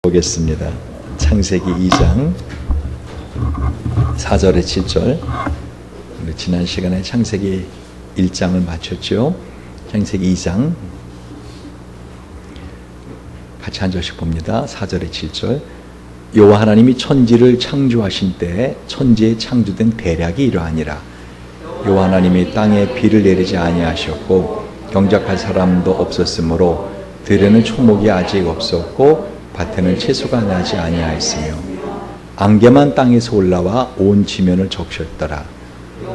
보겠습니다. 창세기 2장 4절에 7절. 우리 지난 시간에 창세기 1장을 마쳤죠. 창세기 2장 같이 한 절씩 봅니다. 4절에 7절. 여호와 하나님이 천지를 창조하신 때에 천지에 창조된 대략이 이러하니라. 여호와 하나님이 땅에 비를 내리지 아니하셨고 경작할 사람도 없었으므로 들에는 초목이 아직 없었고 밭에는 채소가 나지 아니하였으며 안개만 땅에서 올라와 온 지면을 적셨더라.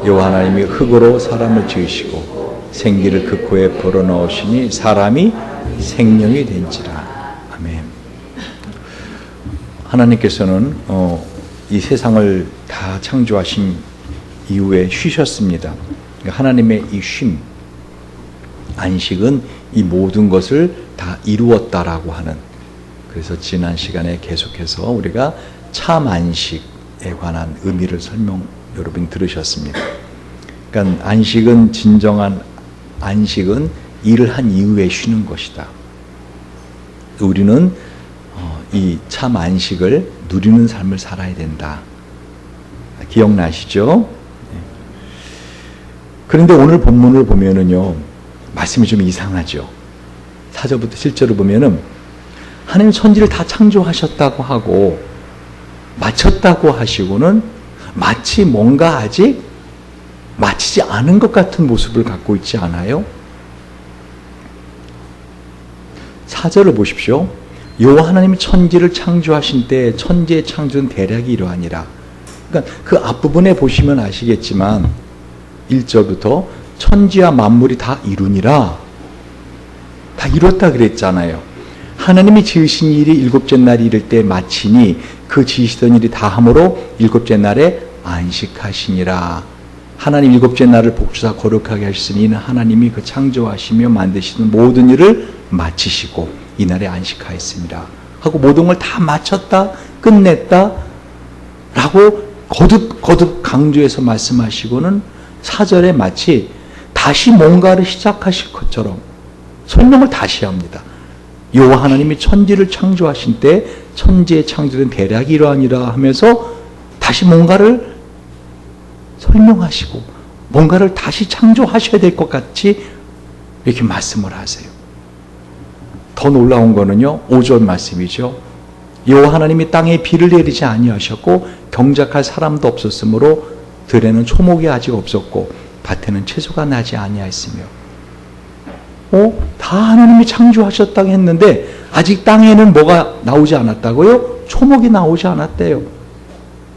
여호와 하나님이 흙으로 사람을 지으시고 생기를 그 코에 불어넣으시니 사람이 생명이 된지라. 아멘. 하나님께서는 이 세상을 다 창조하신 이후에 쉬셨습니다. 하나님의 이 쉼, 안식은 이 모든 것을 다 이루었다라고 하는, 그래서 지난 시간에 계속해서 우리가 참 안식에 관한 의미를 여러분 들으셨습니다. 그러니까 안식은, 진정한 안식은 일을 한 이후에 쉬는 것이다. 우리는 이 참 안식을 누리는 삶을 살아야 된다. 기억나시죠? 그런데 오늘 본문을 보면은요, 말씀이 좀 이상하죠. 4절부터 7절을 보면은 하나님 천지를 다 창조하셨다고 하고 마쳤다고 하시고는 마치 뭔가 아직 마치지 않은 것 같은 모습을 갖고 있지 않아요? 4절을 보십시오. 여호와 하나님이 천지를 창조하신 때 천지의 창조는 대략이 이러하니라. 그러니까 그 앞부분에 보시면 아시겠지만 1절부터 천지와 만물이 다 이루니라, 다 이뤘다 그랬잖아요. 하나님이 지으신 일이 일곱째 날이 이를 때 마치니 그 지으시던 일이 다함으로 일곱째 날에 안식하시니라. 하나님 일곱째 날을 복주사 거룩하게 하시니 이는 하나님이 그 창조하시며 만드시는 모든 일을 마치시고 이날에 안식하였습니다 하고 모든 걸 다 마쳤다, 끝냈다 라고 거듭 강조해서 말씀하시고는 4절에 마치 다시 뭔가를 시작하실 것처럼 설명을 다시 합니다. 여호와 하나님이 천지를 창조하신 때 천지에 창조된 대략이 이러하니라 하면서 다시 뭔가를 설명하시고 뭔가를 다시 창조하셔야 될 것 같이 이렇게 말씀을 하세요. 더 놀라운 거는요, 5절 말씀이죠. 여호와 하나님이 땅에 비를 내리지 아니하셨고 경작할 사람도 없었으므로 들에는 초목이 아직 없었고 밭에는 채소가 나지 아니하였으며. 다 하나님이 창조하셨다고 했는데 아직 땅에는 뭐가 나오지 않았다고요? 초목이 나오지 않았대요.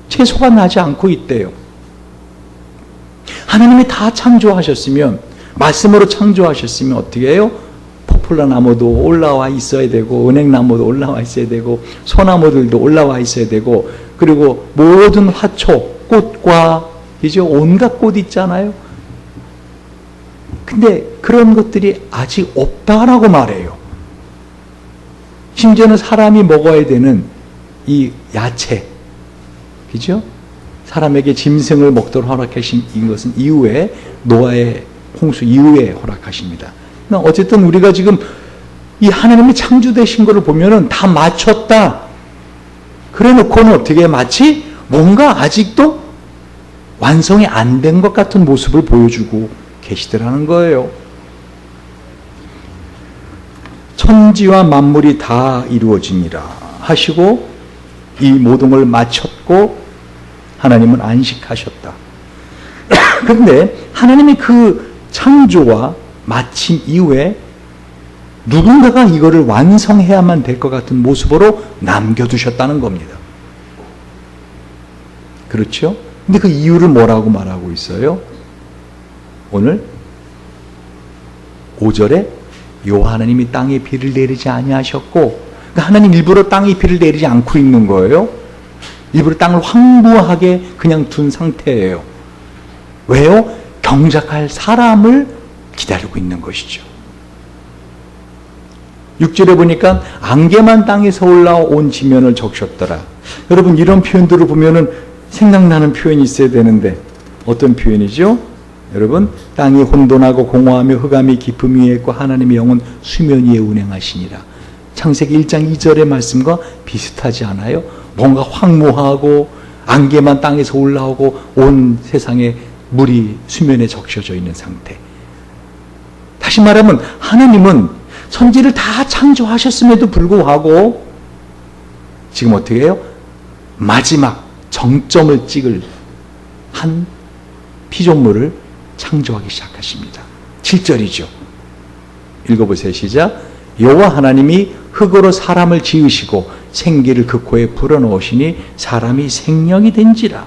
채소가 나지 않고 있대요. 하나님이 다 창조하셨으면, 말씀으로 창조하셨으면 어떻게 해요? 포플라 나무도 올라와 있어야 되고 은행나무도 올라와 있어야 되고 소나무들도 올라와 있어야 되고, 그리고 모든 화초, 꽃과 이제 온갖 꽃 있잖아요. 근데 그런 것들이 아직 없다라고 말해요. 심지어는 사람이 먹어야 되는 이 야채, 그죠? 사람에게 짐승을 먹도록 허락하신 이것은 이후에, 노아의 홍수 이후에 허락하십니다. 어쨌든 우리가 지금 이 하나님이 창조되신 것을 보면은 다 마쳤다. 그래 놓고는 어떻게 마치 뭔가 아직도 완성이 안 된 것 같은 모습을 보여주고 계시더라는 거예요. 천지와 만물이 다 이루어지니라 하시고 이 모든 걸 마쳤고 하나님은 안식하셨다. 그런데 하나님이 그 창조와 마침 이후에 누군가가 이거를 완성해야만 될 것 같은 모습으로 남겨두셨다는 겁니다. 그렇죠? 근데 그 이유를 뭐라고 말하고 있어요? 오늘 5절에 여호와 하나님이 땅에 비를 내리지 아니하셨고, 그러니까 하나님 일부러 땅에 비를 내리지 않고 있는 거예요. 일부러 땅을 황무하게 그냥 둔 상태예요. 왜요? 경작할 사람을 기다리고 있는 것이죠. 6절에 보니까 안개만 땅에서 올라온 지면을 적셨더라. 여러분, 이런 표현들을 보면은 생각나는 표현이 있어야 되는데 어떤 표현이죠? 여러분, 땅이 혼돈하고 공허하며 흑암이 깊음 위에 있고 하나님의 영은 수면 위에 운행하시니라. 창세기 1장 2절의 말씀과 비슷하지 않아요? 뭔가 황무하고 안개만 땅에서 올라오고 온 세상에 물이 수면에 적셔져 있는 상태. 다시 말하면 하나님은 천지를 다 창조하셨음에도 불구하고 지금 어떻게 해요? 마지막 정점을 찍을 한 피조물을 창조하기 시작하십니다. 7절이죠. 읽어보세요. 시작. 여호와 하나님이 흙으로 사람을 지으시고 생기를 그 코에 불어넣으시니 사람이 생명이 된지라.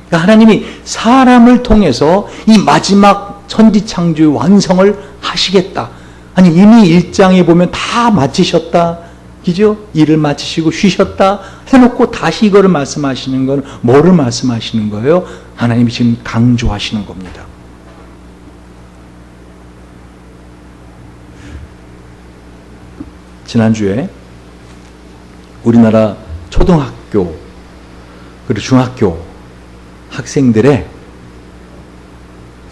그러니까 하나님이 사람을 통해서 이 마지막 천지창조의 완성을 하시겠다. 아니 이미 1장에 보면 다 마치셨다. 그죠? 일을 마치시고 쉬셨다 해놓고 다시 이거를 말씀하시는 건 뭐를 말씀하시는 거예요? 하나님이 지금 강조하시는 겁니다. 지난주에 우리나라 초등학교 그리고 중학교 학생들의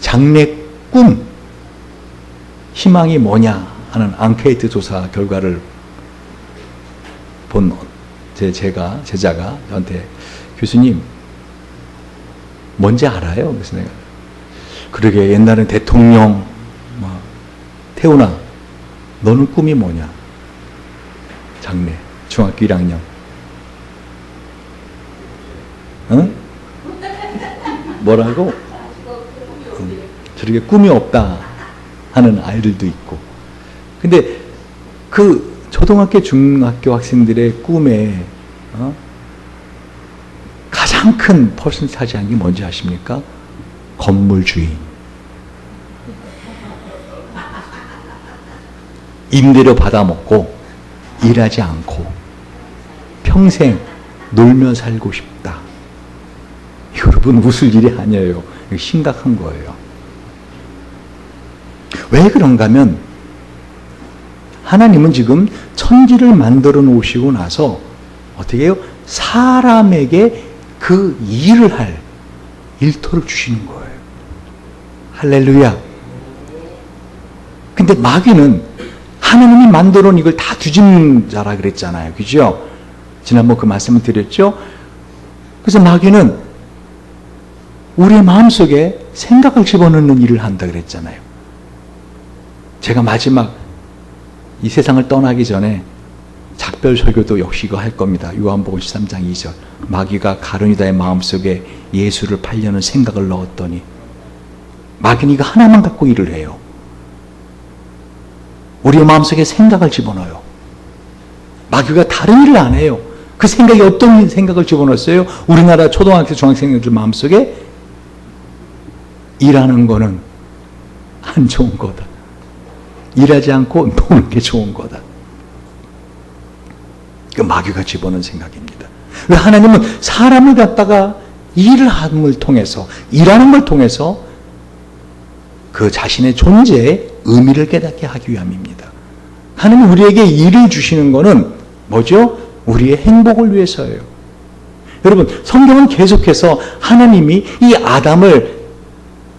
장래 꿈, 희망이 뭐냐 하는 앙케이트 조사 결과를 본 제자가 저한테 교수님 뭔지 알아요? 그래서 내가 그러게 옛날엔 대통령 태우나 너는 꿈이 뭐냐? 장래 중학교 1학년 응? 뭐라고? 저렇게 꿈이 없다 하는 아이들도 있고 근데 그 초등학교 중학교 학생들의 꿈에 가장 큰 퍼센트 차지한 게 뭔지 아십니까? 건물 주인 임대료 받아먹고 일하지 않고 평생 놀며 살고 싶다. 여러분 웃을 일이 아니에요. 이거 심각한 거예요. 왜 그런가 하면 하나님은 지금 천지를 만들어 놓으시고 나서 어떻게 해요? 사람에게 그 일을 할 일터를 주시는 거예요. 할렐루야. 근데 마귀는 하나님이 만들어 놓은 이걸 다 뒤집는 자라 그랬잖아요. 그죠? 지난번 그 말씀을 드렸죠? 그래서 마귀는 우리의 마음속에 생각을 집어넣는 일을 한다 그랬잖아요. 제가 마지막 이 세상을 떠나기 전에 작별 설교도 역시 이거 할 겁니다. 요한복음 13장 2절. 마귀가 가룟유다의 마음속에 예수를 팔려는 생각을 넣었더니 마귀는 이거 하나만 갖고 일을 해요. 우리의 마음속에 생각을 집어넣어요. 마귀가 다른 일을 안 해요. 그 생각이 어떤 생각을 집어넣었어요? 우리나라 초등학교 중학생들 마음속에 일하는 거는 안 좋은 거다. 일하지 않고 노는 게 좋은 거다. 그 마귀가 집어넣은 생각입니다. 하나님은 사람을 갖다가 일을 함을 통해서 일하는 걸 통해서 그 자신의 존재의 의미를 깨닫게 하기 위함입니다. 하나님 우리에게 일을 주시는 것은 뭐죠? 우리의 행복을 위해서예요. 여러분 성경은 계속해서 하나님이 이 아담을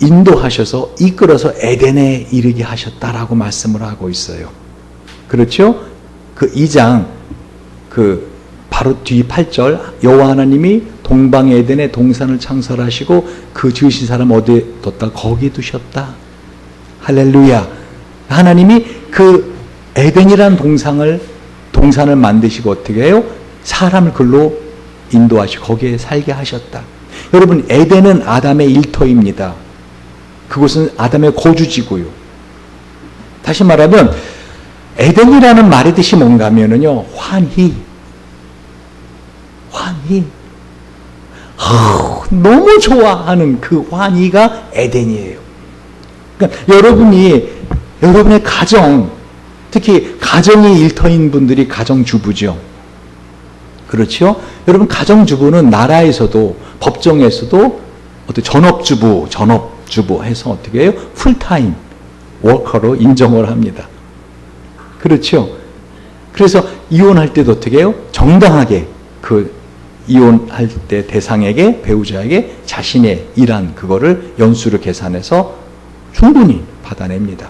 인도하셔서 이끌어서 에덴에 이르게 하셨다라고 말씀을 하고 있어요. 그렇죠? 그 2장 그 바로 뒤 8절 여호와 하나님이 동방 에덴에 동산을 창설하시고 그 지으신 사람 어디에 뒀다? 거기에 두셨다. 할렐루야. 하나님이 그 에덴이라는 동산을 만드시고 어떻게 해요? 사람을 글로 인도하시고 거기에 살게 하셨다. 여러분 에덴은 아담의 일터입니다. 그곳은 아담의 거주지고요. 다시 말하면 에덴이라는 말의 뜻이 뭔가 하면은요, 환희. 너무 좋아하는 그 환희가 에덴이에요. 그러니까 여러분의 가정, 특히 가정이 일터인 분들이 가정주부죠. 그렇죠? 여러분 가정주부는 나라에서도 법정에서도 어떤 전업주부 해서 어떻게 해요? 풀타임 워커로 인정을 합니다. 그렇죠? 그래서 이혼할 때도 어떻게 해요? 정당하게 그 이혼할 때 대상에게, 배우자에게 자신의 일한 그거를 연수를 계산해서 충분히 받아냅니다.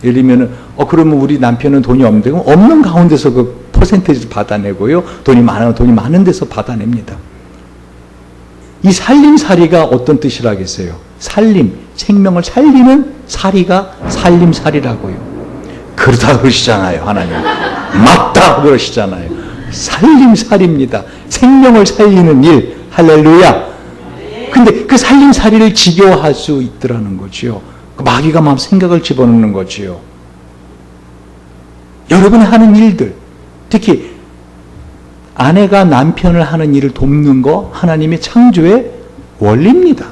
예를 들면 그러면 우리 남편은 돈이 없는데 그럼 없는 가운데서 그 퍼센테이지 받아내고요. 돈이 많으면 돈이 많은 데서 받아냅니다. 이 살림살이가 어떤 뜻이라겠어요? 살림, 생명을 살리는 살이가 살림살이라고요. 그러다 그러시잖아요, 하나님. 맞다 그러시잖아요. 살림살이입니다. 생명을 살리는 일. 할렐루야. 근데 그 살림살이를 지겨워할 수 있더라는 거지요. 마귀가 마음 생각을 집어넣는 거지요. 여러분이 하는 일들, 특히 아내가 남편을 하는 일을 돕는 거 하나님의 창조의 원리입니다.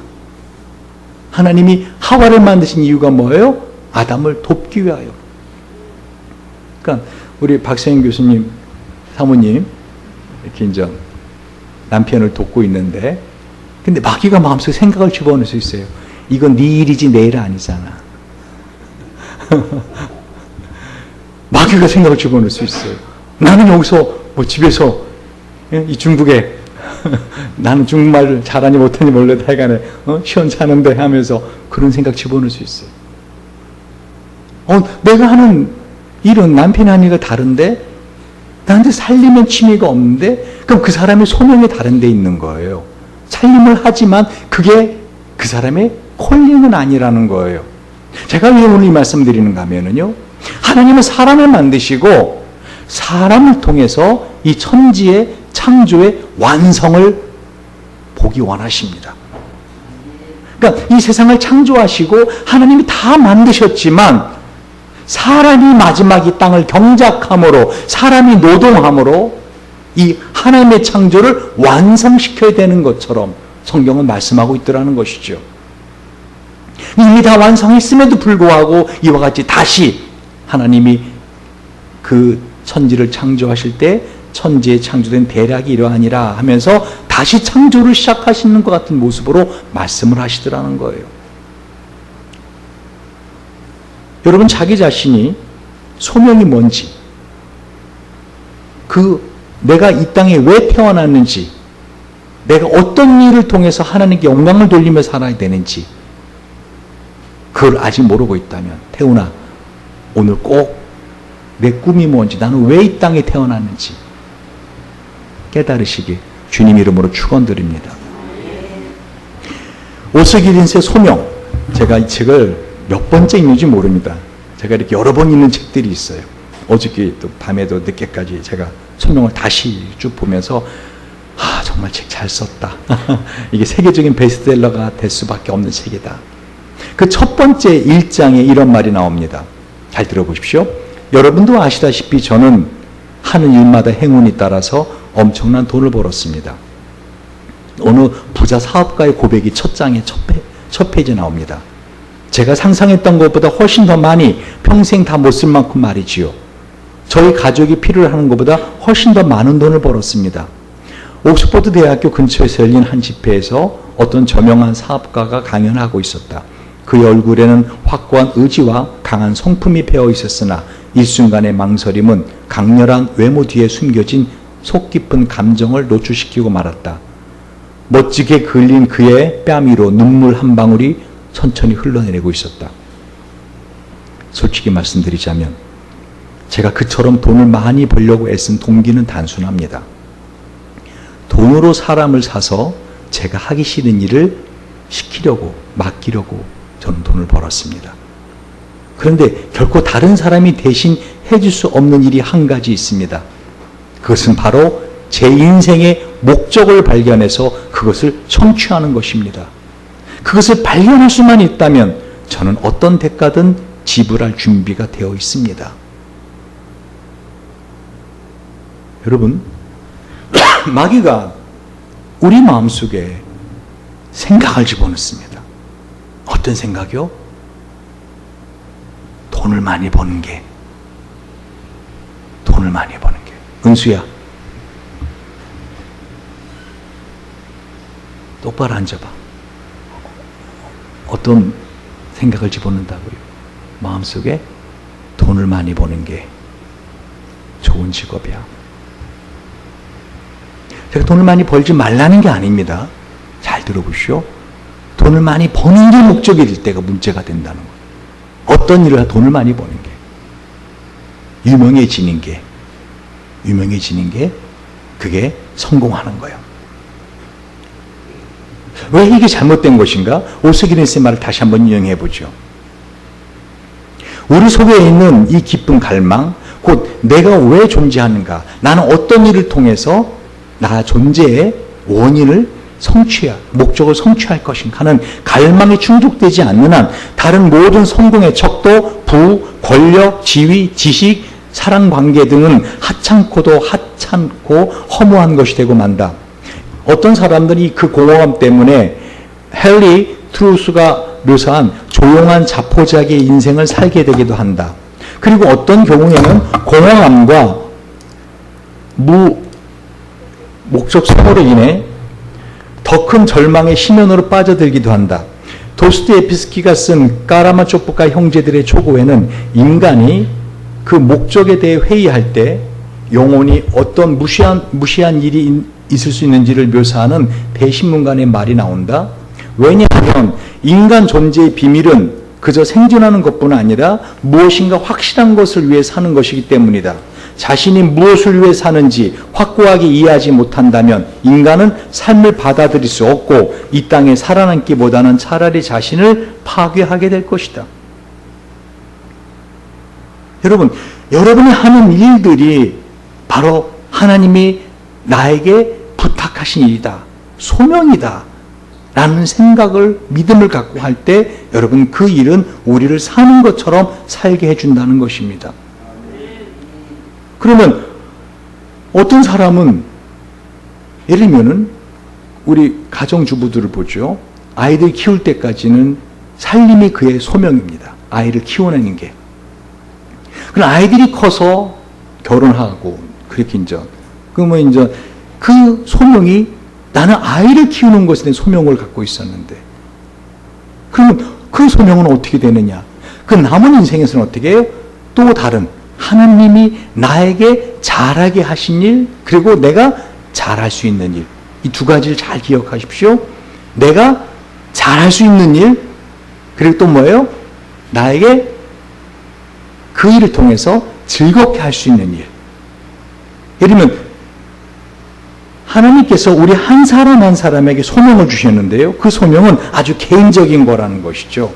하나님이 하와를 만드신 이유가 뭐예요? 아담을 돕기 위하여. 그러니까 우리 박세인 교수님 사모님 이렇게 이제 남편을 돕고 있는데, 근데 마귀가 마음속에 생각을 집어넣을 수 있어요. 이건 네 일이지 내 일 아니잖아. 마귀가 생각을 집어넣을 수 있어요. 나는 여기서 집에서 이 중국에 나는 중국말을 잘하니 못하니 몰라도 하여간에 시원찮은데 하면서 그런 생각 집어넣을 수 있어요. 내가 하는 일은 남편이 하는 일과 다른데 나한테 살림의 취미가 없는데 그럼 그 사람의 소명이 다른 데 있는 거예요. 살림을 하지만 그게 그 사람의 콜링은 아니라는 거예요. 제가 왜 오늘 이 말씀 드리는가 하면요, 하나님은 사람을 만드시고 사람을 통해서 이 천지의 창조의 완성을 보기 원하십니다. 그러니까 이 세상을 창조하시고 하나님이 다 만드셨지만 사람이 마지막 이 땅을 경작함으로, 사람이 노동함으로 이 하나님의 창조를 완성시켜야 되는 것처럼 성경은 말씀하고 있더라는 것이죠. 이미 다 완성했음에도 불구하고 이와 같이 다시 하나님이 그 천지를 창조하실 때 천지에 창조된 대략이 이러하니라 하면서 다시 창조를 시작하시는 것 같은 모습으로 말씀을 하시더라는 거예요. 여러분, 자기 자신이 소명이 뭔지, 내가 이 땅에 왜 태어났는지, 내가 어떤 일을 통해서 하나님께 영광을 돌리며 살아야 되는지, 그걸 아직 모르고 있다면, 태훈아, 오늘 꼭 내 꿈이 뭔지, 나는 왜 이 땅에 태어났는지 깨달으시기 주님 이름으로 축원드립니다. 오스길 인생 소명, 제가 이 책을 몇 번째 읽는지 모릅니다. 제가 이렇게 여러 번 읽는 책들이 있어요. 어저께 또 밤에도 늦게까지 제가 소명을 다시 쭉 보면서 정말 책 잘 썼다. 이게 세계적인 베스트셀러가 될 수밖에 없는 책이다. 그 첫 번째 1장에 이런 말이 나옵니다. 잘 들어보십시오. 여러분도 아시다시피 저는 하는 일마다 행운이 따라서 엄청난 돈을 벌었습니다. 어느 부자 사업가의 고백이 첫 장에 첫 페이지에 나옵니다. 제가 상상했던 것보다 훨씬 더 많이, 평생 다 못 쓸 만큼 말이지요. 저희 가족이 필요로 하는 것보다 훨씬 더 많은 돈을 벌었습니다. 옥스퍼드 대학교 근처에서 열린 한 집회에서 어떤 저명한 사업가가 강연을 하고 있었다. 그의 얼굴에는 확고한 의지와 강한 성품이 배어 있었으나 일순간의 망설임은 강렬한 외모 뒤에 숨겨진 속 깊은 감정을 노출시키고 말았다. 멋지게 그을린 그의 뺨 위로 눈물 한 방울이 천천히 흘러내리고 있었다. 솔직히 말씀드리자면 제가 그처럼 돈을 많이 벌려고 애쓴 동기는 단순합니다. 돈으로 사람을 사서 제가 하기 싫은 일을 시키려고, 맡기려고 저는 돈을 벌었습니다. 그런데 결코 다른 사람이 대신 해줄 수 없는 일이 한 가지 있습니다. 그것은 바로 제 인생의 목적을 발견해서 그것을 성취하는 것입니다. 그것을 발견할 수만 있다면 저는 어떤 대가든 지불할 준비가 되어 있습니다. 여러분, 마귀가 우리 마음속에 생각을 집어넣습니다. 어떤 생각이요? 돈을 많이 버는 게. 돈을 많이 버는 게. 은수야, 똑바로 앉아봐. 어떤 생각을 집어넣는다고요? 마음속에 돈을 많이 버는 게 좋은 직업이야. 제가 돈을 많이 벌지 말라는 게 아닙니다. 잘 들어보시오. 돈을 많이 버는 게 목적이 될 때가 문제가 된다는 거예요. 어떤 일을 돈을 많이 버는 게, 유명해지는 게 그게 성공하는 거예요. 왜 이게 잘못된 것인가? 오스기네스의 말을 다시 한번 인용해 보죠. 우리 속에 있는 이 깊은 갈망, 곧 내가 왜 존재하는가, 나는 어떤 일을 통해서 나 존재의 원인을 목적을 성취할 것인가 하는 갈망이 충족되지 않는 한 다른 모든 성공의 척도 부, 권력, 지위, 지식, 사랑관계 등은 하찮고 허무한 것이 되고 만다. 어떤 사람들이 그 공허함 때문에 헨리 트루스가 묘사한 조용한 자포자기의 인생을 살게 되기도 한다. 그리고 어떤 경우에는 공허함과 목적 소모로 인해 더 큰 절망의 심연으로 빠져들기도 한다. 도스토옙스키가 쓴 까라마초프카 형제들의 초고에는 인간이 그 목적에 대해 회의할 때 영혼이 어떤 무시한 일이 있을 수 있는지를 묘사하는 대신문간의 말이 나온다. 왜냐하면 인간 존재의 비밀은 그저 생존하는 것뿐 아니라 무엇인가 확실한 것을 위해 사는 것이기 때문이다. 자신이 무엇을 위해 사는지 확고하게 이해하지 못한다면 인간은 삶을 받아들일 수 없고 이 땅에 살아남기보다는 차라리 자신을 파괴하게 될 것이다. 여러분, 여러분이 하는 일들이 바로 하나님이 나에게 부탁하신 일이다. 소명이다. 라는 생각을, 믿음을 갖고 할 때 여러분 그 일은 우리를 사는 것처럼 살게 해준다는 것입니다. 그러면 어떤 사람은 예를 들면은 우리 가정주부들을 보죠. 아이들 키울 때까지는 살림이 그의 소명입니다. 아이를 키워내는 게. 그럼 아이들이 커서 결혼하고 그렇게 그러면 그 소명이 나는 아이를 키우는 것에 대한 소명을 갖고 있었는데 그러면 그 소명은 어떻게 되느냐? 그 남은 인생에서는 어떻게 해요? 또 다른 하나님이 나에게 잘하게 하신 일, 그리고 내가 잘할 수 있는 일. 이 두 가지를 잘 기억하십시오. 내가 잘할 수 있는 일, 그리고 또 뭐예요? 나에게 그 일을 통해서 즐겁게 할 수 있는 일. 예를 들면 하나님께서 우리 한 사람 한 사람에게 소명을 주셨는데요. 그 소명은 아주 개인적인 거라는 것이죠.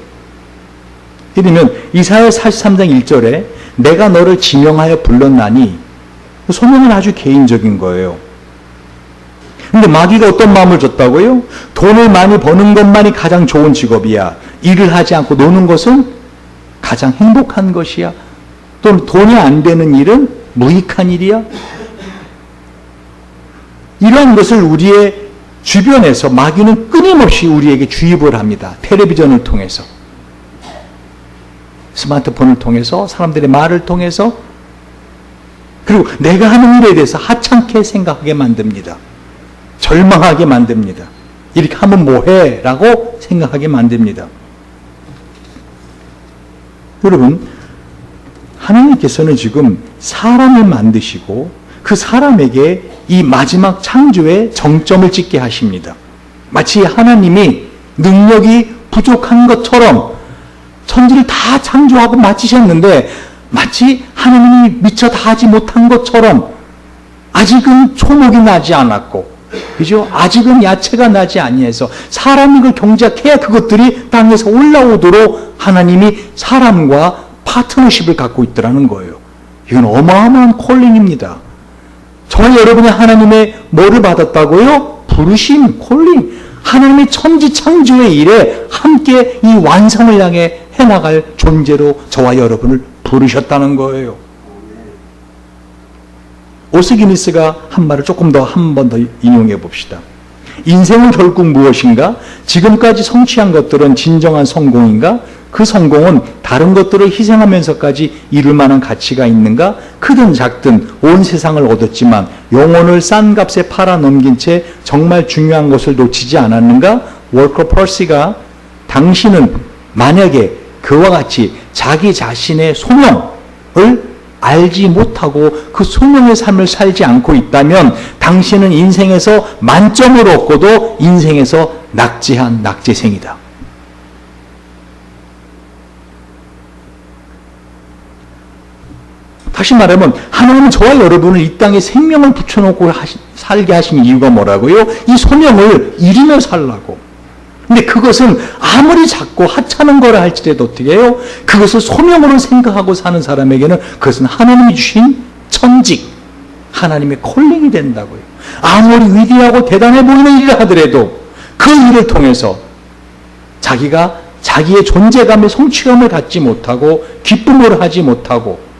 예를 들면 이사야 43장 1절에 내가 너를 지명하여 불렀나니 그 소명은 아주 개인적인 거예요. 근데 마귀가 어떤 마음을 줬다고요? 돈을 많이 버는 것만이 가장 좋은 직업이야. 일을 하지 않고 노는 것은 가장 행복한 것이야. 또 돈이 안 되는 일은 무익한 일이야. 이러한 것을 우리의 주변에서 마귀는 끊임없이 우리에게 주입을 합니다. 텔레비전을 통해서, 스마트폰을 통해서, 사람들의 말을 통해서, 그리고 내가 하는 일에 대해서 하찮게 생각하게 만듭니다. 절망하게 만듭니다. 이렇게 하면 뭐해? 라고 생각하게 만듭니다. 여러분, 하나님께서는 지금 사람을 만드시고 그 사람에게 이 마지막 창조의 정점을 찍게 하십니다. 마치 하나님이 능력이 부족한 것처럼 천지를 다 창조하고 마치셨는데 마치 하나님이 미처 다 하지 못한 것처럼 아직은 초목이 나지 않았고, 그죠? 아직은 야채가 나지 아니해서 사람이 그걸 경작해야 그것들이 땅에서 올라오도록 하나님이 사람과 파트너십을 갖고 있더라는 거예요. 이건 어마어마한 콜링입니다. 저와 여러분이 하나님의 뭐를 받았다고요? 부르심, 콜링. 하나님의 천지 창조의 일에 함께 이 완성을 향해 해나갈 존재로 저와 여러분을 부르셨다는 거예요. 오스기니스가 한 말을 조금 더 한 번 더 인용해 봅시다. 인생은 결국 무엇인가? 지금까지 성취한 것들은 진정한 성공인가? 그 성공은 다른 것들을 희생하면서까지 이룰 만한 가치가 있는가? 크든 작든 온 세상을 얻었지만 영혼을 싼 값에 팔아 넘긴 채 정말 중요한 것을 놓치지 않았는가? 월커 퍼시가 당신은 만약에 그와 같이 자기 자신의 소명을 알지 못하고 그 소명의 삶을 살지 않고 있다면 당신은 인생에서 만점을 얻고도 인생에서 낙제한 낙제생이다. 다시 말하면 하나님은 저와 여러분을 이 땅에 생명을 붙여놓고 살게 하신 이유가 뭐라고요? 이 소명을 이루며 살라고. 근데 그것은 아무리 작고 하찮은 거라 할지라도 어떻게 해요? 그것을 소명으로 생각하고 사는 사람에게는 그것은 하나님이 주신 천직, 하나님의 콜링이 된다고요. 아무리 위대하고 대단해 보이는 일을 하더라도 그 일을 통해서 자기가 자기의 존재감의 성취감을 갖지 못하고 기쁨을 하지 못하고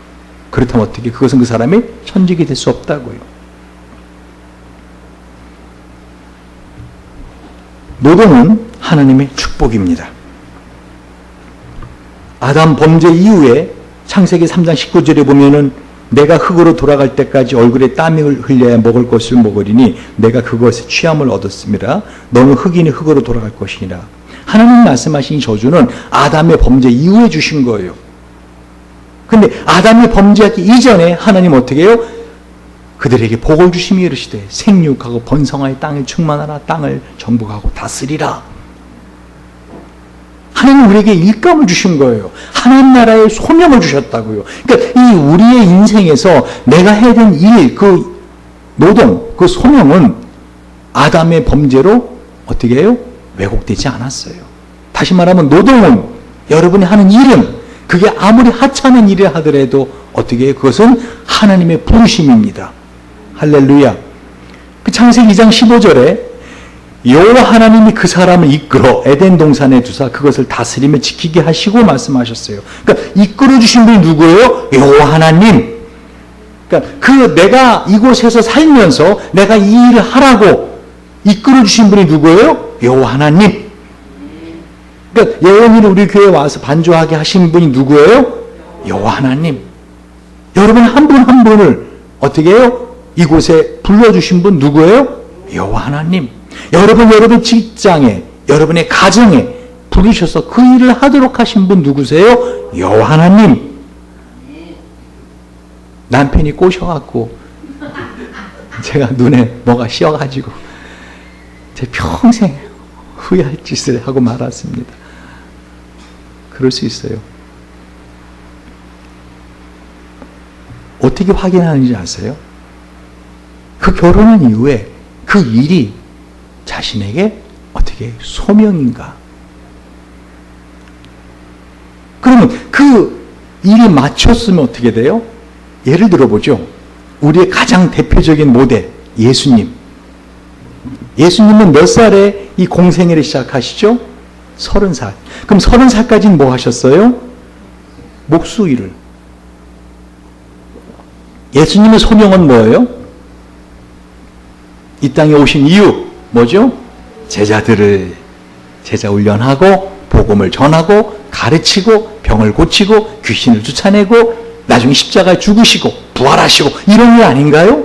그렇다면 어떻게 그것은 그 사람의 천직이 될 수 없다고요. 노동은 하나님의 축복입니다. 아담 범죄 이후에 창세기 3장 19절에 보면은 내가 흙으로 돌아갈 때까지 얼굴에 땀을 흘려야 먹을 것을 먹으리니 내가 그것에 취함을 얻었습니다. 너는 흙이니 흙으로 돌아갈 것이니라. 하나님 말씀하신 이 저주는 아담의 범죄 이후에 주신 거예요. 근데 아담이 범죄하기 이전에 하나님 어떻게 해요? 그들에게 복을 주시며 이르시되 생육하고 번성하여 땅을 충만하라. 땅을 정복하고 다스리라. 하나님 우리에게 일감을 주신 거예요. 하나님 나라의 소명을 주셨다고요. 그러니까 이 우리의 인생에서 내가 해야 되는 일, 그 노동, 그 소명은 아담의 범죄로 어떻게 해요? 왜곡되지 않았어요. 다시 말하면 노동은 여러분이 하는 일은 그게 아무리 하찮은 일을 하더라도 어떻게 해요? 그것은 하나님의 부르심입니다. 할렐루야. 그 창세기 2장 15절에 여호와 하나님이 그 사람을 이끌어 에덴 동산에 두사 그것을 다스리며 지키게 하시고 말씀하셨어요. 그러니까 이끌어 주신 분이 누구예요? 여호와 하나님. 그러니까 그 내가 이곳에서 살면서 내가 이 일을 하라고 이끌어 주신 분이 누구예요? 여호와 하나님. 그러니까 예언이를 우리 교회에 와서 반주하게 하신 분이 누구예요? 여호와 하나님. 여러분 한 분 한 분을 어떻게 해요? 이곳에 불러주신 분 누구예요? 여호와 하나님. 여러분 직장에, 여러분의 가정에 부르셔서 그 일을 하도록 하신 분 누구세요? 여호와 하나님. 남편이 꼬셔갖고 제가 눈에 뭐가 씌어가지고 제 평생 후회할 짓을 하고 말았습니다. 그럴 수 있어요. 어떻게 확인하는지 아세요? 그 결혼한 이후에 그 일이 자신에게 어떻게 소명인가? 그러면 그 일이 맞췄으면 어떻게 돼요? 예를 들어보죠. 우리의 가장 대표적인 모델, 예수님. 예수님은 몇 살에 이 공생애를 시작하시죠? 30살. 그럼 30살까지는 뭐 하셨어요? 목수일을. 예수님의 소명은 뭐예요? 이 땅에 오신 이유 뭐죠? 제자들을 제자 훈련하고 복음을 전하고 가르치고 병을 고치고 귀신을 쫓아내고 나중에 십자가에 죽으시고 부활하시고 이런 일 아닌가요?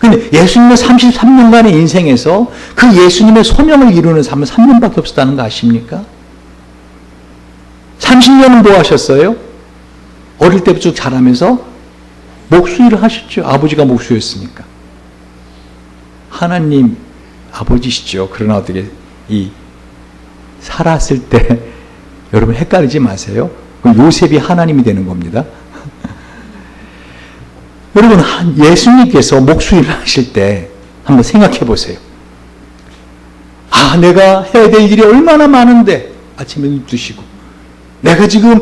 근데 예수님의 33년간의 인생에서 그 예수님의 소명을 이루는 삶은 3년밖에 없었다는 거 아십니까? 30년은 뭐 하셨어요? 어릴 때부터 쭉 자라면서 목수일을 하셨죠. 아버지가 목수였으니까. 하나님 아버지시죠. 그러나 어떻게 살았을 때 여러분 헷갈리지 마세요. 요셉이 하나님이 되는 겁니다. 여러분 예수님께서 목수일을 하실 때 한번 생각해 보세요. 아, 내가 해야 될 일이 얼마나 많은데 아침에 눈 뜨시고 내가 지금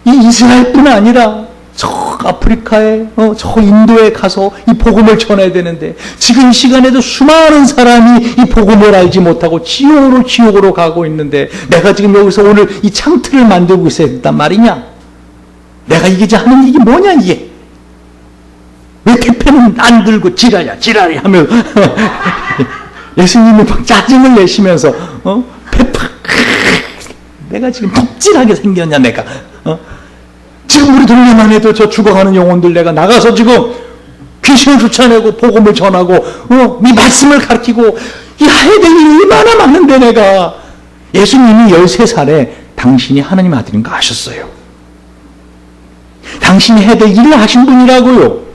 이 이스라엘뿐 아니라 저 아프리카에 저 인도에 가서 이 복음을 전해야 되는데 지금 이 시간에도 수많은 사람이 이 복음을 알지 못하고 지옥으로 가고 있는데 내가 지금 여기서 오늘 이 창틀을 만들고 있어야 된단 말이냐? 내가 이게 하는 일이 뭐냐 이게? 왜 태페는 안 들고 지랄이 하며 예수님이 막 짜증을 내시면서 페팍 내가 지금 덕질하게 생겼냐 내가 지금 우리 동네만 해도 저 죽어가는 영혼들 내가 나가서 지금 귀신을 쫓아내고 복음을 전하고 이 말씀을 가르치고 해야 될 일이 얼마나 많은데 내가 예수님이 13살에 당신이 하나님 아들인 거 아셨어요. 당신이 해야 될 일을 하신 분이라고요.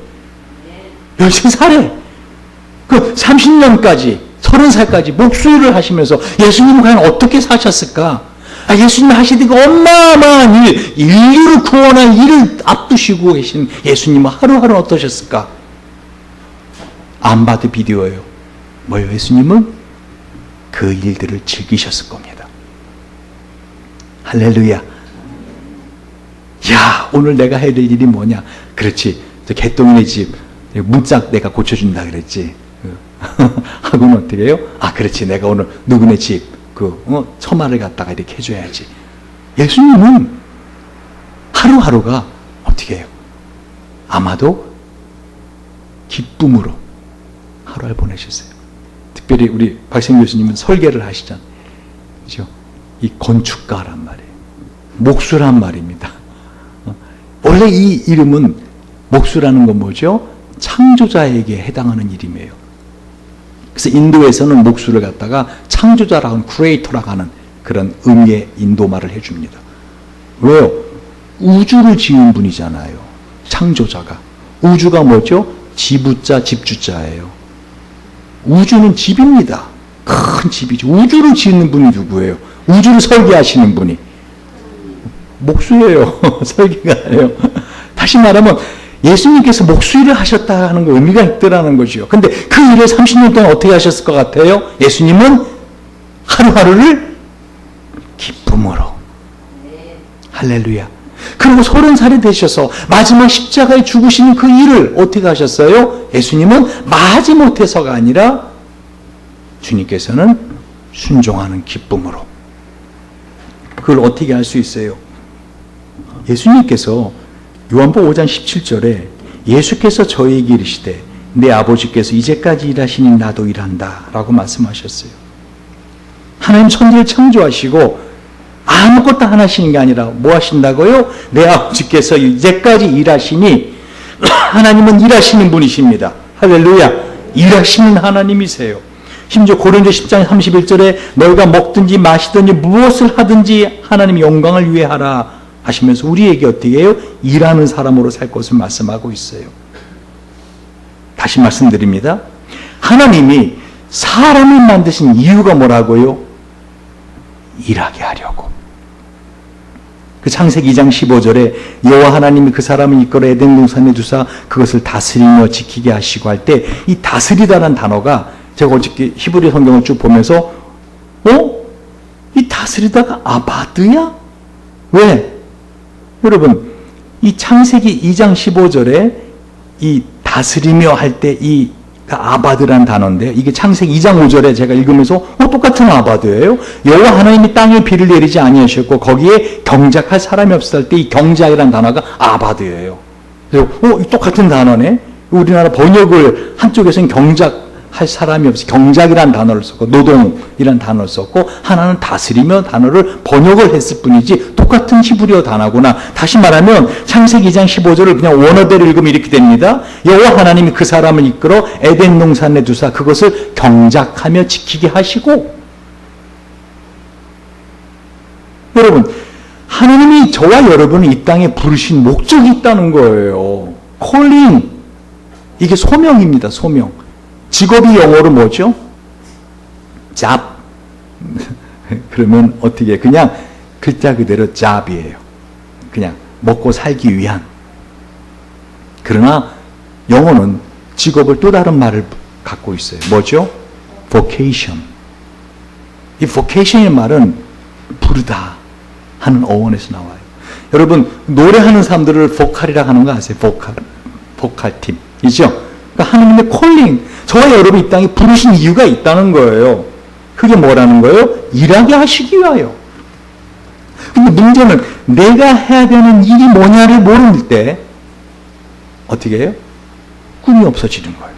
13살에 그 30년까지 30살까지 목수일을 하시면서 예수님은 과연 어떻게 사셨을까? 예수님 하시던 그 어마어마한 일, 인류를 구원할 일을 앞두시고 계신 예수님은 하루하루 어떠셨을까? 안 봐도 비디오예요. 뭐예요? 예수님은 그 일들을 즐기셨을 겁니다. 할렐루야. 야, 오늘 내가 해야 될 일이 뭐냐? 그렇지. 저 개똥이네 집 문짝 내가 고쳐준다 그랬지. 하고는 어떻게 해요? 그렇지. 내가 오늘 누구네 집 처마를 갖다가 이렇게 해줘야지. 예수님은 하루하루가 어떻게 해요? 아마도 기쁨으로 하루를 보내셨어요. 특별히 우리 박생 교수님은 설계를 하시잖아요. 그죠? 이 건축가란 말이에요. 목수란 말입니다. 원래 이 이름은 목수라는 건 뭐죠? 창조자에게 해당하는 이름이에요. 그래서 인도에서는 목수를 갖다가 창조자라고 크리에이터라고 하는 그런 의미의 인도말을 해줍니다. 왜요? 우주를 지은 분이잖아요. 창조자가. 우주가 뭐죠? 지부자, 집주자예요. 우주는 집입니다. 큰 집이죠. 우주를 지은 분이 누구예요? 우주를 설계하시는 분이 목수예요. 설계가 아니에요. 다시 말하면 예수님께서 목수 일을 하셨다 하는 거 의미가 있더라는 거죠. 근데 그 일을 30년 동안 어떻게 하셨을 것 같아요? 예수님은 하루하루를 기쁨으로. 할렐루야. 그리고 30살이 되셔서 마지막 십자가에 죽으시는 그 일을 어떻게 하셨어요? 예수님은 마지못해서가 아니라 주님께서는 순종하는 기쁨으로. 그걸 어떻게 할 수 있어요? 예수님께서 요한복음 5장 17절에 예수께서 저에게 이르시되 내 아버지께서 이제까지 일하시니 나도 일한다 라고 말씀하셨어요. 하나님 천지를 창조하시고 아무것도 안 하시는 게 아니라 뭐 하신다고요? 내 아버지께서 이제까지 일하시니 하나님은 일하시는 분이십니다. 할렐루야. 일하시는 하나님이세요. 심지어 고린도 10장 31절에 너희가 먹든지 마시든지 무엇을 하든지 하나님의 영광을 위해 하라 하시면서 우리에게 어떻게 해요? 일하는 사람으로 살 것을 말씀하고 있어요. 다시 말씀드립니다. 하나님이 사람을 만드신 이유가 뭐라고요? 일하게 하려고. 그 창세기 2장 15절에 여호와 하나님이 그 사람을 이끌어 에덴 동산에 두사 그것을 다스리며 지키게 하시고 할 때 이 다스리다라는 단어가 제가 어저께 히브리 성경을 쭉 보면서 이 다스리다가 아바드야? 왜? 여러분 이 창세기 2장 15절에 이 다스리며 할 때 이 아바드라는 단어인데 이게 창세기 2장 5절에 제가 읽으면서 똑같은 아바드예요. 여호와 하나님이 땅에 비를 내리지 아니하셨고 거기에 경작할 사람이 없을 때 이 경작이라는 단어가 아바드예요. 그래서 똑같은 단어네. 우리나라 번역을 한쪽에서는 경작할 사람이 없이 경작이라는 단어를 썼고 노동이라는 단어를 썼고 하나는 다스리며 단어를 번역을 했을 뿐이지 똑같은 히브리어 단어구나. 다시 말하면 창세기 2장 15절을 그냥 원어대로 읽으면 이렇게 됩니다. 여호와 하나님이 그 사람을 이끌어 에덴 동산에 두사 그것을 경작하며 지키게 하시고. 여러분 하나님이 저와 여러분을 이 땅에 부르신 목적이 있다는 거예요. 콜링. 이게 소명입니다. 소명. 직업이 영어로 뭐죠? job. 그러면 어떻게 그냥 글자 그대로 job이에요. 그냥 먹고 살기 위한. 그러나 영어는 직업을 또 다른 말을 갖고 있어요. 뭐죠? vocation. 이 vocation의 말은 부르다 하는 어원에서 나와요. 여러분 노래하는 사람들을 보컬이라고 하는 거 아세요? 보컬팀. 이죠? 그러니까 하나님의 콜링, 저와 여러분 이 땅에 부르신 이유가 있다는 거예요. 그게 뭐라는 거예요? 일하게 하시기 위하여. 근데 문제는 내가 해야 되는 일이 뭐냐를 모를 때 어떻게 해요? 꿈이 없어지는 거예요.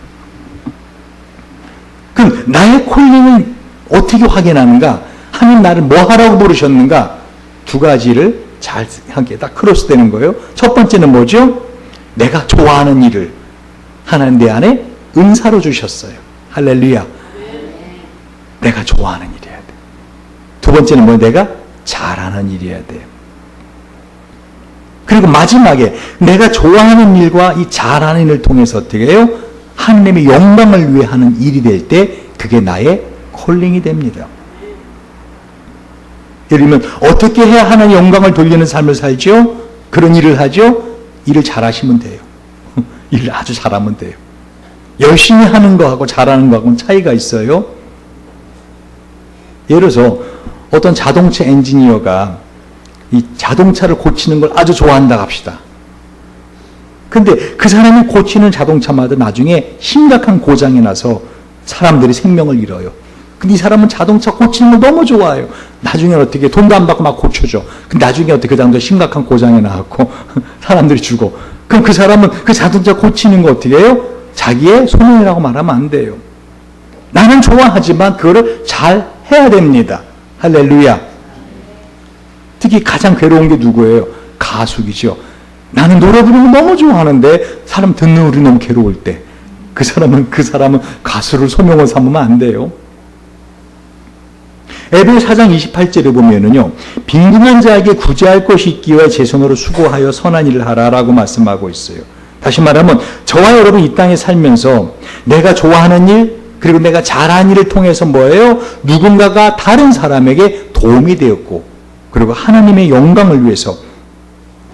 그럼 나의 콜링을 어떻게 확인하는가? 하나님 나를 뭐 하라고 부르셨는가? 두 가지를 잘 하게 딱 크로스 되는 거예요. 첫 번째는 뭐죠? 내가 좋아하는 일을 하나님 내 안에 은사로 주셨어요. 할렐루야. 내가 좋아하는 일이어야 돼. 두 번째는 뭐 내가 잘하는 일이어야 돼요. 그리고 마지막에 내가 좋아하는 일과 이 잘하는 일을 통해서 어떻게 해요? 하나님의 영광을 위해 하는 일이 될 때 그게 나의 콜링이 됩니다. 예를 들면 어떻게 해야 하나님의 영광을 돌리는 삶을 살죠? 그런 일을 하죠? 일을 잘하시면 돼요. 일을 아주 잘하면 돼요. 열심히 하는 거하고 잘하는 거하고는 차이가 있어요. 예를 들어서 어떤 자동차 엔지니어가 이 자동차를 고치는 걸 아주 좋아한다고 합시다. 근데 그 사람이 고치는 자동차마다 나중에 심각한 고장이 나서 사람들이 생명을 잃어요. 근데 이 사람은 자동차 고치는 걸 너무 좋아해요. 나중에 어떻게 돈도 안 받고 막 고쳐줘. 근데 나중에 어떻게 그 다음에 심각한 고장이 나갖고 사람들이 죽어. 그럼 그 사람은 그 자동차 고치는 거 어떻게 해요? 자기의 소명이라고 말하면 안 돼요. 나는 좋아하지만 그거를 잘 해야 됩니다. 할렐루야. 특히 가장 괴로운 게 누구예요? 가수이죠. 나는 노래 부르는 거 너무 좋아하는데 사람 듣는 우리 너무 괴로울 때 그 사람은 가수를 소명을 삼으면 안 돼요. 에베소 4장 28절에 보면은요, 빈궁한 자에게 구제할 것이 있기에 제 손으로 수고하여 선한 일을 하라라고 말씀하고 있어요. 다시 말하면 저와 여러분 이 땅에 살면서 내가 좋아하는 일 그리고 내가 잘한 일을 통해서 뭐예요? 누군가가 다른 사람에게 도움이 되었고 그리고 하나님의 영광을 위해서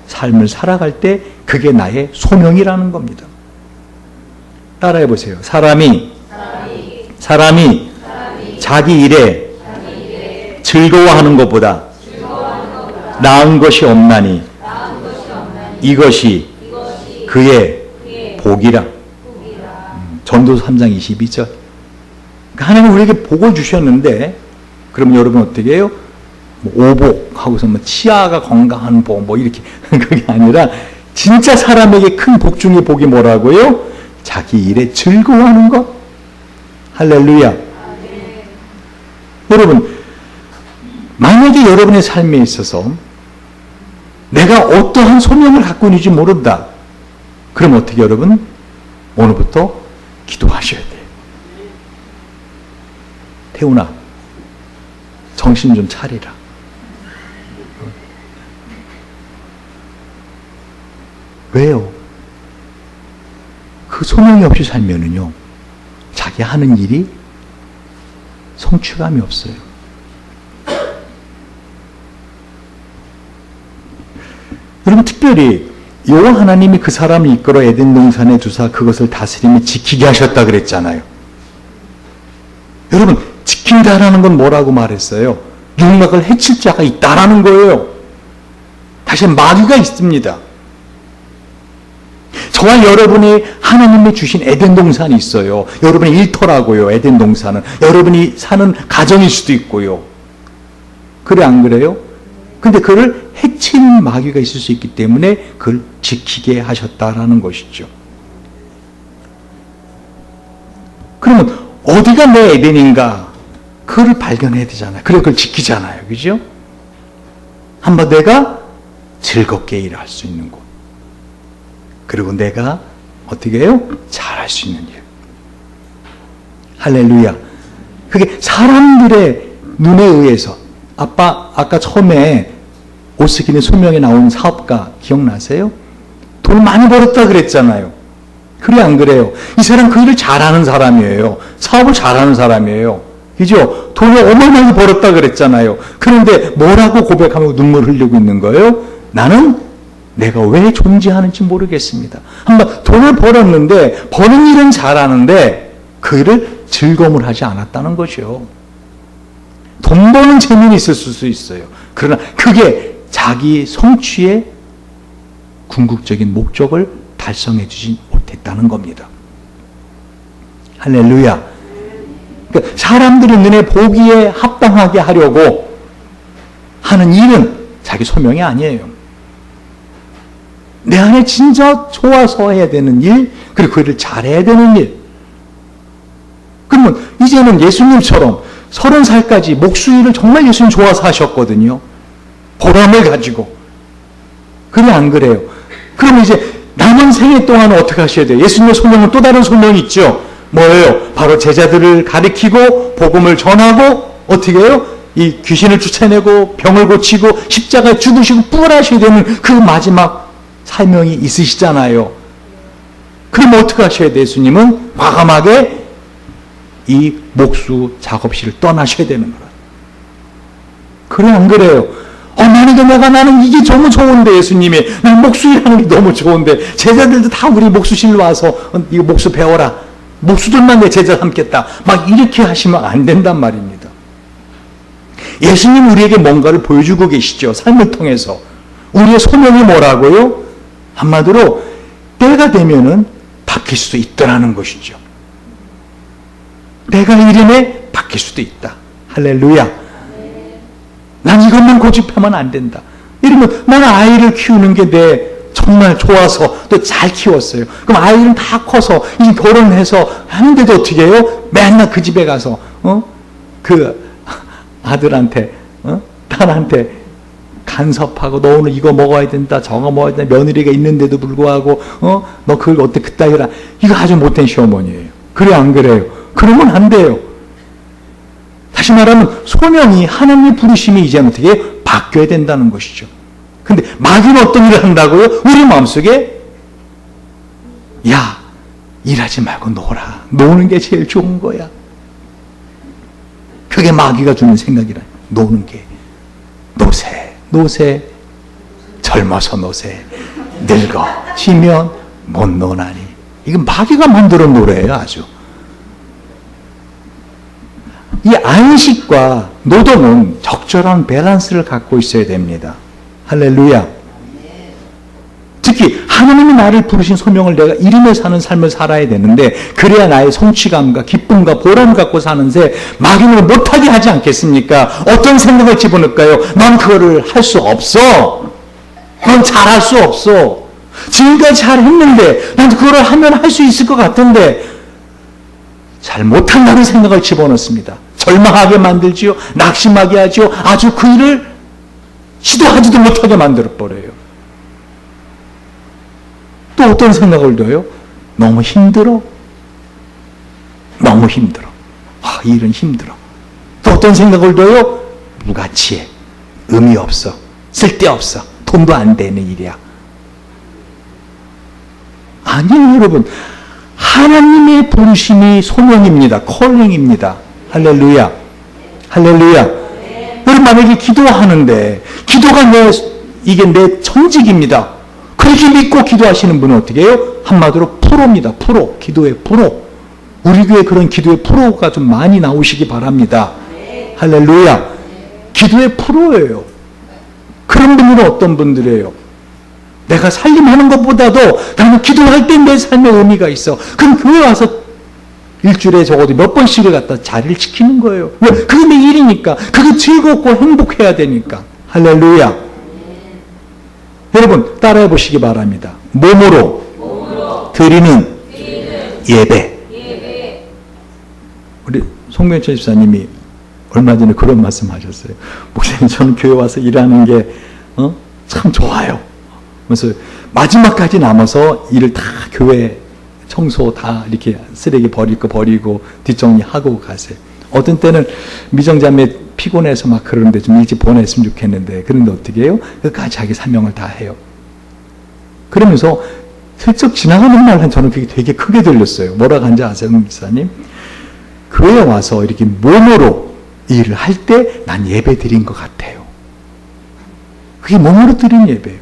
삶을 살아갈 때 그게 나의 소명이라는 겁니다. 따라해 보세요. 사람이 자기 일에 즐거워하는 것보다 나은 것이 없나니 이것이 그의 복이라. 전도서 3장 22절. 하나님 우리에게 복을 주셨는데 그럼 여러분 어떻게 해요? 뭐 오복 하고서 뭐 치아가 건강한 복 뭐 이렇게 그게 아니라 진짜 사람에게 큰 복 중의 복이 뭐라고요? 자기 일에 즐거워하는 것. 할렐루야. 여러분 만약에 여러분의 삶에 있어서 내가 어떠한 소명을 갖고 있는지 모른다. 그럼 어떻게 여러분? 오늘부터 기도하셔야 돼요. 태훈아, 정신 좀 차리라. 왜요? 그 소명이 없이 살면은요, 자기 하는 일이 성취감이 없어요. 여러분 특별히 여호와 하나님이 그 사람을 이끌어 에덴 동산에 두사 그것을 다스리며 지키게 하셨다 그랬잖아요. 여러분 지킨다라는 건 뭐라고 말했어요? 누군가를 해칠 자가 있다라는 거예요. 다시 마귀가 있습니다. 저와 여러분이 하나님이 주신 에덴 동산이 있어요. 여러분의 일터라고요. 에덴 동산은 여러분이 사는 가정일 수도 있고요. 그래 안 그래요? 근데 그를 해치는 마귀가 있을 수 있기 때문에 그걸 지키게 하셨다라는 것이죠. 그러면 어디가 내 에덴인가? 그걸 발견해야 되잖아요. 그래 그걸 지키잖아요. 그죠? 한번 내가 즐겁게 일할 수 있는 곳. 그리고 내가 어떻게 해요? 잘할 수 있는 일. 할렐루야. 그게 사람들의 눈에 의해서 아까 처음에 오스킨의 소명에 나온 사업가 기억나세요? 돈 많이 벌었다 그랬잖아요. 그래 안 그래요? 이 사람 그 일을 잘하는 사람이에요. 사업을 잘하는 사람이에요. 그죠? 돈을 어마어마하게 벌었다 그랬잖아요. 그런데 뭐라고 고백하며 눈물 흘리고 있는 거예요? 나는 내가 왜 존재하는지 모르겠습니다. 한번 돈을 벌었는데 버는 일은 잘하는데 그 일을 즐거움을 하지 않았다는 거죠. 돈 버는 재미는 있을 수 있어요. 그러나 그게 자기 성취의 궁극적인 목적을 달성해 주지 못했다는 겁니다. 할렐루야. 그러니까 사람들의 눈에 보기에 합당하게 하려고 하는 일은 자기 소명이 아니에요. 내 안에 진짜 좋아서 해야 되는 일, 그리고 그 일을 잘해야 되는 일. 그러면 이제는 예수님처럼 30살까지 목수일을 정말 예수님 좋아서 하셨거든요. 보람을 가지고. 그래 안 그래요? 그럼 이제 남은 생애 동안 어떻게 하셔야 돼요? 예수님의 소명은 또 다른 소명이 있죠. 뭐예요? 바로 제자들을 가리키고 복음을 전하고 어떻게 해요? 이 귀신을 쫓아내고 병을 고치고 십자가에 죽으시고 부활하셔야 되는 그 마지막 사명이 있으시잖아요. 그럼 어떻게 하셔야 돼요? 예수님은 과감하게 이 목수 작업실을 떠나셔야 되는 거예요. 그래 안 그래요? 만약에 나는 이게 너무 좋은데 예수님이 난 목수일하는 게 너무 좋은데 제자들도 다 우리 목수실로 와서 이거 목수 배워라. 목수들만 내 제자 삼겠다. 막 이렇게 하시면 안 된단 말입니다. 예수님 우리에게 뭔가를 보여주고 계시죠. 삶을 통해서. 우리의 소명이 뭐라고요? 한마디로 때가 되면은 바뀔 수도 있더라는 것이죠. 때가 이름에 바뀔 수도 있다. 할렐루야. 난 이것만 고집하면 안 된다. 이러면 나는 아이를 키우는 게 정말 좋아서 또 잘 키웠어요. 그럼 아이는 다 커서 이제 결혼해서 하는데도 어떻게 해요? 맨날 그 집에 가서 그 아들한테 딸한테 간섭하고 너 오늘 이거 먹어야 된다 저거 먹어야 된다 며느리가 있는데도 불구하고 너 그걸 어때 그따위라 이거 아주 못된 시어머니예요. 그래 안 그래요? 그러면 안 돼요. 다시 말하면 소명이 하나님의 부르심이 이제는 어떻게 바뀌어야 된다는 것이죠. 근데 마귀는 어떤 일을 한다고요? 우리 마음속에 야 일하지 말고 놀아. 노는 게 제일 좋은 거야. 그게 마귀가 주는 생각이라. 노는 게 노세 젊어서 노세 늙어지면 못 노나니. 이건 마귀가 만들어 노래예요. 아주. 이 안식과 노동은 적절한 밸런스를 갖고 있어야 됩니다. 할렐루야. 특히 하나님이 나를 부르신 소명을 내가 이루며 사는 삶을 살아야 되는데 그래야 나의 성취감과 기쁨과 보람을 갖고 사는데 마귀는 못하게 하지 않겠습니까? 어떤 생각을 집어넣을까요? 난 그거를 할 수 없어. 그건 잘할 수 없어. 지금까지 잘했는데 난 그거를 하면 할 수 있을 것 같은데 잘 못한다는 생각을 집어넣습니다. 절망하게 만들지요. 낙심하게 하지요. 아주 그 일을 시도하지도 못하게 만들어버려요. 또 어떤 생각을 둬요? 너무 힘들어. 이 일은 힘들어. 또 어떤 생각을 둬요? 무가치해. 의미 없어. 쓸데없어. 돈도 안 되는 일이야. 아니에요, 여러분. 하나님의 부르심이 소명입니다. 콜링입니다. 할렐루야. 여러분 만약에 기도하는데 기도가 이게 내 정직입니다. 그렇게 믿고 기도하시는 분은 어떻게 해요? 한마디로 프로입니다. 프로. 기도의 프로. 우리 교회 그런 기도의 프로가 좀 많이 나오시기 바랍니다. 할렐루야. 기도의 프로예요. 그런 분들은 어떤 분들이에요? 내가 살림하는 것보다도 나는 기도할 때 내 삶에 의미가 있어. 그럼 교회 와서 일주일에 적어도 몇 번씩을 갖다 자리를 지키는 거예요. 왜? 그게 내 일이니까. 그게 즐겁고 행복해야 되니까. 할렐루야. 여러분 따라해 보시기 바랍니다. 몸으로 드리는 예배. 우리 송명철 집사님이 얼마 전에 그런 말씀 하셨어요. 목사님 저는 교회 와서 일하는 게 참 좋아요. 그래서 마지막까지 남아서 일을 다 교회 청소 다 이렇게 쓰레기 버릴 거 버리고 뒷정리하고 가세요. 어떤 때는 미정자매 피곤해서 막 그러는데 좀 일찍 보냈으면 좋겠는데 그런데 어떻게 해요? 끝까지 자기 사명을 다 해요. 그러면서 슬쩍 지나가는 말은 저는 그게 되게 크게 들렸어요. 뭐라고 한지 아세요, 목사님? 교회에 와서 이렇게 몸으로 일을 할 때 난 예배 드린 것 같아요. 그게 몸으로 드린 예배예요.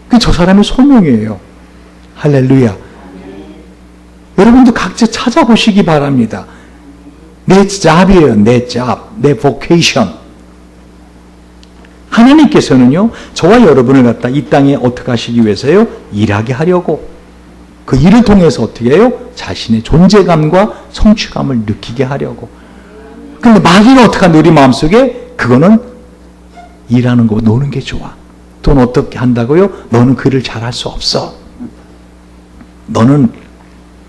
그게 저 사람의 소명이에요. 할렐루야. 여러분도 각자 찾아보시기 바랍니다. 내 잡이에요. 내 잡, 내 vocation. 하나님께서는요, 저와 여러분을 갖다 이 땅에 어떻게 하시기 위해서요? 일하게 하려고. 그 일을 통해서 어떻게 해요? 자신의 존재감과 성취감을 느끼게 하려고. 근데 마귀는 어떻게 하는데 우리 마음속에? 그거는 일하는 거, 노는 게 좋아. 돈 어떻게 한다고요? 너는 그 일을 잘할 수 없어. 너는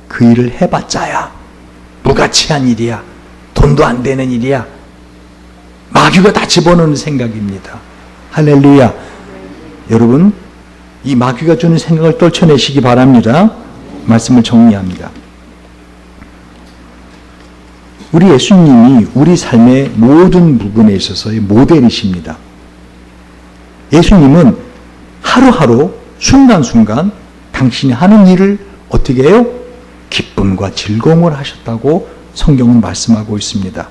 그 일을 해봤자야. 무가치한 일이야. 돈도 안 되는 일이야. 마귀가 다 집어넣는 생각입니다. 할렐루야. 여러분, 이 마귀가 주는 생각을 떨쳐내시기 바랍니다. 말씀을 정리합니다. 우리 예수님이 우리 삶의 모든 부분에 있어서의 모델이십니다. 예수님은 하루하루 순간순간 당신이 하는 일을 어떻게 해요? 기쁨과 즐거움을 하셨다고 성경은 말씀하고 있습니다.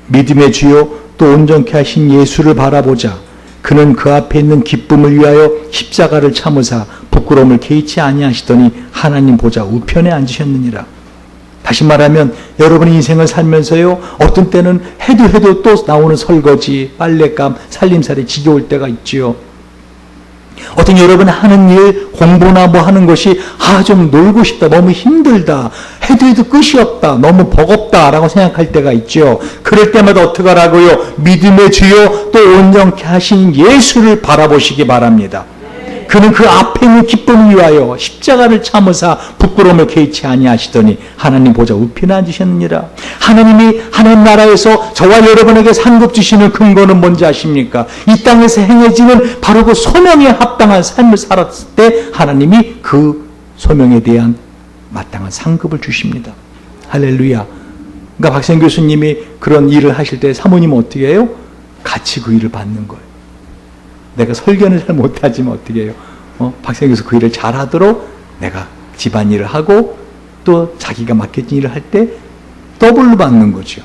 믿음의 주요 또 온전케 하신 예수를 바라보자. 그는 그 앞에 있는 기쁨을 위하여 십자가를 참으사 부끄러움을 개의치 아니하시더니 하나님 보좌 우편에 앉으셨느니라. 다시 말하면 여러분의 인생을 살면서요, 어떤 때는 해도 또 나오는 설거지, 빨랫감, 살림살이 지겨울 때가 있지요. 어떤 여러분 하는 일, 공부나 뭐 하는 것이 좀 놀고 싶다, 너무 힘들다, 해도 끝이 없다, 너무 버겁다 라고 생각할 때가 있죠. 그럴 때마다 어떻게 하라고요? 믿음의 주요 또 온전케 하신 예수를 바라보시기 바랍니다. 그는 그 앞에 있는 기쁨을 위하여 십자가를 참으사 부끄러움을 개의치 아니하시더니 하나님 보좌 우편에 앉으셨느니라. 하나님이 하나님 나라에서 저와 여러분에게 상급 주시는 근거는 뭔지 아십니까? 이 땅에서 행해지는 바로 그 소명에 합당한 삶을 살았을 때 하나님이 그 소명에 대한 마땅한 상급을 주십니다. 할렐루야. 그러니까 박생 교수님이 그런 일을 하실 때 사모님은 어떻게 해요? 같이 그 일을 받는 거예요. 내가 설교는 잘 못하지만 어떻게 해요? 박생 교수 그 일을 잘하도록 내가 집안일을 하고 또 자기가 맡겨진 일을 할 때 더블로 받는 거죠.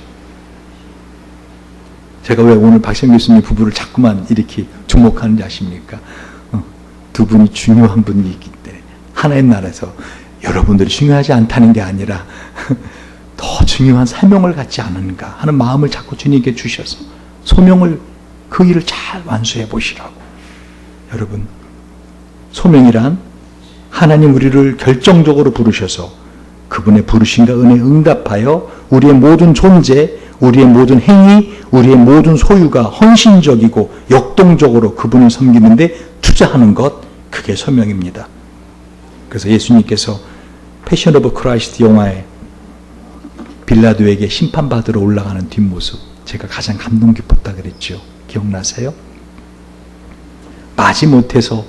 제가 왜 오늘 박생 교수님 부부를 자꾸만 이렇게 주목하는지 아십니까? 두 분이 중요한 분이 있기 때문에 하나님 나라에서 여러분들이 중요하지 않다는 게 아니라 더 중요한 사명을 갖지 않은가 하는 마음을 자꾸 주님께 주셔서 소명을 그 일을 잘 완수해 보시라고. 여러분, 소명이란 하나님 우리를 결정적으로 부르셔서 그분의 부르심과 은혜에 응답하여 우리의 모든 존재, 우리의 모든 행위, 우리의 모든 소유가 헌신적이고 역동적으로 그분을 섬기는데 투자하는 것, 그게 소명입니다. 그래서 예수님께서 패션 오브 크라이스트 영화에 빌라도에게 심판받으러 올라가는 뒷모습, 제가 가장 감동 깊었다 그랬죠. 기억나세요? 마지못해서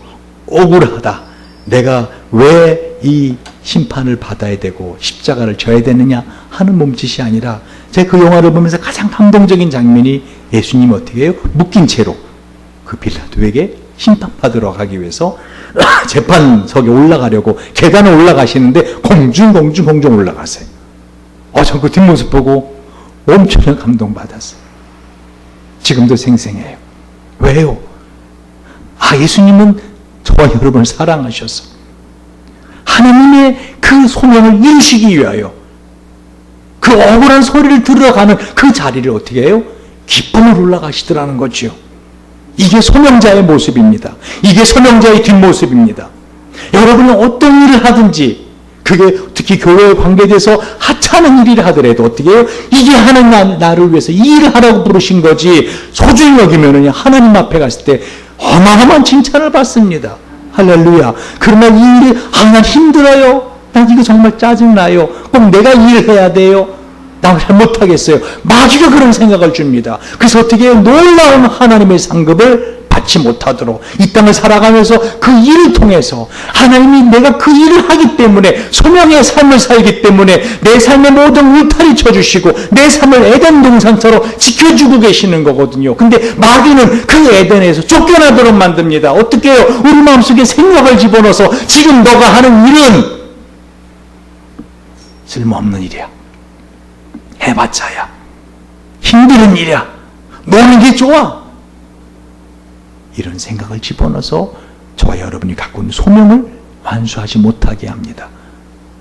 억울하다. 내가 왜 이 심판을 받아야 되고 십자가를 져야 되느냐 하는 몸짓이 아니라 제가 그 영화를 보면서 가장 감동적인 장면이 예수님이 어떻게 해요? 묶인 채로 그 빌라도에게 심판받으러 가기 위해서 재판석에 올라가려고 계단에 올라가시는데 공중 올라가세요. 전 그 뒷모습 보고 엄청 감동받았어요. 지금도 생생해요. 왜요? 예수님은 저와 여러분을 사랑하셔서 하나님의 그 소명을 이루시기 위하여 그 억울한 소리를 들어가는 그 자리를 어떻게 해요? 기쁨을 올라가시더라는 거죠. 이게 소명자의 모습입니다. 이게 소명자의 뒷모습입니다. 여러분은 어떤 일을 하든지 그게 특히 교회에 관계돼서 하찮은 일이라 하더라도 어떻게 해요? 이게 하나님 나를 위해서 이 일을 하라고 부르신 거지 소중히 여기면은 하나님 앞에 갔을 때 어마어마한 칭찬을 받습니다. 할렐루야. 그러면 이 일이 난 힘들어요. 난 이거 정말 짜증나요. 꼭 내가 이 일을 해야 돼요. 나 잘 못하겠어요. 마귀가 그런 생각을 줍니다. 그래서 어떻게 해요? 놀라운 하나님의 상급을 받지 못하도록 이 땅을 살아가면서 그 일을 통해서 하나님이 내가 그 일을 하기 때문에 소명의 삶을 살기 때문에 내 삶의 모든 울타리 쳐주시고 내 삶을 에덴 동산처럼 지켜주고 계시는 거거든요. 근데 마귀는 그 에덴에서 쫓겨나도록 만듭니다. 어떻게 해요? 우리 마음속에 생각을 집어넣어서 지금 너가 하는 일은 쓸모없는 일이야. 해봤자야. 힘든 일이야. 노는 게 좋아. 이런 생각을 집어넣어서 저와 여러분이 갖고 있는 소명을 완수하지 못하게 합니다.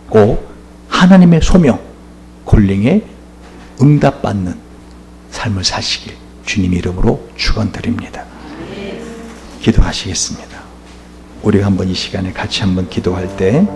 꼭 하나님의 소명, 콜링에 응답받는 삶을 사시길 주님 이름으로 축원드립니다. 기도하시겠습니다. 우리가 한번 이 시간에 같이 한번 기도할 때